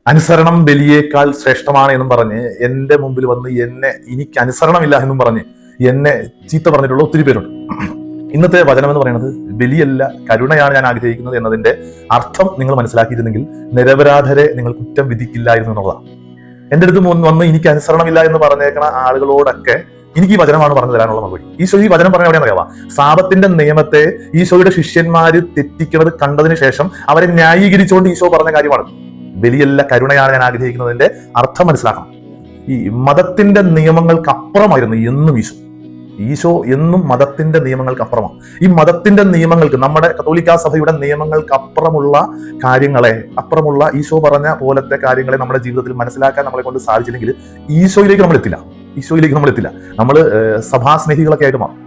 അനുസരണം ബലിയേക്കാൾ ശ്രേഷ്ഠമാണ് എന്നും പറഞ്ഞ് എന്റെ മുമ്പിൽ വന്ന് എനിക്ക് അനുസരണമില്ല എന്നും പറഞ്ഞ് എന്നെ ചീത്ത പറഞ്ഞിട്ടുള്ള ഒത്തിരി പേരുണ്ട്. ഇന്നത്തെ വചനം എന്ന് പറയുന്നത് ബലിയല്ല കരുണയാണ് ഞാൻ ആഗ്രഹിക്കുന്നത് എന്നതിന്റെ അർത്ഥം നിങ്ങൾ മനസ്സിലാക്കിയിരുന്നെങ്കിൽ നിരപരാധരെ നിങ്ങൾ കുറ്റം വിധിക്കില്ലായിരുന്നു എന്നുള്ളതാണ്. എന്റെ അടുത്ത് വന്ന് എനിക്ക് അനുസരണമില്ല എന്ന് പറഞ്ഞേക്കണ ആളുകളോടൊക്കെ എനിക്ക് ഈ വചനമാണ് പറഞ്ഞു തരാനുള്ള മറുപടി. ഈശോ ഈ വചനം പറഞ്ഞ എവിടെയാണെന്ന് അറിയാവാ? സാബത്തിന്റെ നിയമത്തെ ഈശോയുടെ ശിഷ്യന്മാര് തെറ്റിക്കുന്നത് കണ്ടതിന് ശേഷം അവരെ ന്യായീകരിച്ചുകൊണ്ട് ഈശോ പറഞ്ഞ കാര്യമാണ്. ബലിയല്ല കരുണയാണ് ഞാൻ ആഗ്രഹിക്കുന്നതിന്റെ അർത്ഥം മനസ്സിലാക്കണം. ഈ മതത്തിന്റെ നിയമങ്ങൾക്ക് അപ്പുറമായിരുന്നു എന്നും ഈശോ എന്നും മതത്തിന്റെ നിയമങ്ങൾക്ക് അപ്പുറമാണ്. ഈ മതത്തിന്റെ നിയമങ്ങൾക്ക്, നമ്മുടെ കത്തോലിക്കാ സഭയുടെ നിയമങ്ങൾക്ക് അപ്പുറമുള്ള കാര്യങ്ങളെ, അപ്പുറമുള്ള ഈശോ പറഞ്ഞ പോലത്തെ കാര്യങ്ങളെ നമ്മുടെ ജീവിതത്തിൽ മനസ്സിലാക്കാൻ നമ്മളെ കൊണ്ട് സാധിച്ചില്ലെങ്കിൽ ഈശോയിലേക്ക് നമ്മൾ എത്തില്ല. നമ്മൾ സഭാസ്നേഹികളൊക്കെ ആയിട്ട് മാറും.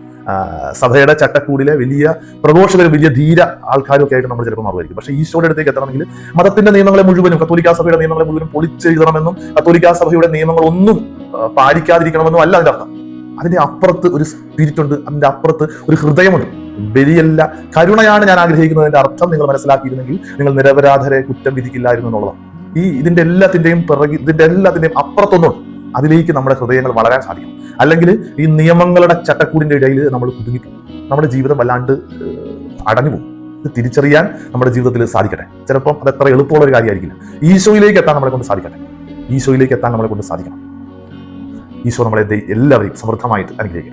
സഭയുടെ ചട്ടക്കൂടിലെ വലിയ പ്രഘോഷകരും വലിയ ധീര ആൾക്കാരും ഒക്കെ ആയിട്ട് നമ്മൾ ചിലപ്പോൾ മാറുമായിരിക്കും. പക്ഷേ ഈശോയുടെ അടുത്തേക്ക് എത്തണമെങ്കിൽ മതത്തിന്റെ നിയമങ്ങളെ മുഴുവനും, കത്തോലിക്കാ സഭയുടെ നിയമങ്ങളെ മുഴുവനും പൊളിച്ചെഴുതണമെന്നും കത്തോലിക്കാ സഭയുടെ നിയമങ്ങളൊന്നും പാലിക്കാതിരിക്കണമെന്നും അല്ല അതിന്റെ അർത്ഥം. അതിന്റെ അപ്പുറത്ത് ഒരു സ്പിരിറ്റ് ഉണ്ട്, അതിന്റെ അപ്പുറത്ത് ഒരു ഹൃദയമുണ്ട്. ബലിയല്ല കരുണയാണ് ഞാൻ ആഗ്രഹിക്കുന്നതിന്റെ അർത്ഥം നിങ്ങൾ മനസ്സിലാക്കിയിരുന്നെങ്കിൽ നിങ്ങൾ നിരപരാധരെ കുറ്റം വിധിക്കില്ലായിരുന്നു എന്നുള്ളതാണ്. ഇതിന്റെ എല്ലാത്തിന്റെയും അപ്പുറത്തൊന്നുണ്ട്. അതിലേക്ക് നമ്മുടെ ഹൃദയങ്ങൾ വളരാൻ സാധിക്കും. അല്ലെങ്കിൽ ഈ നിയമങ്ങളുടെ ചട്ടക്കൂടിന്റെ ഇടയിൽ നമ്മൾ കുടുങ്ങിപ്പോകും. നമ്മുടെ ജീവിതം വല്ലാണ്ട് അടഞ്ഞു പോകും. ഇത് തിരിച്ചറിയാൻ നമ്മുടെ ജീവിതത്തിൽ സാധിക്കട്ടെ. ചിലപ്പം അത് എത്ര എളുപ്പമുള്ള ഒരു കാര്യമായിരിക്കില്ല. ഈശോയിലേക്ക് എത്താൻ നമ്മളെ കൊണ്ട് സാധിക്കട്ടെ. ഈശോയിലേക്ക് എത്താൻ നമ്മളെ കൊണ്ട് സാധിക്കണം. ഈശോ നമ്മളെ എല്ലാവരെയും സമൃദ്ധമായിട്ട് അനുഗ്രഹിക്കും.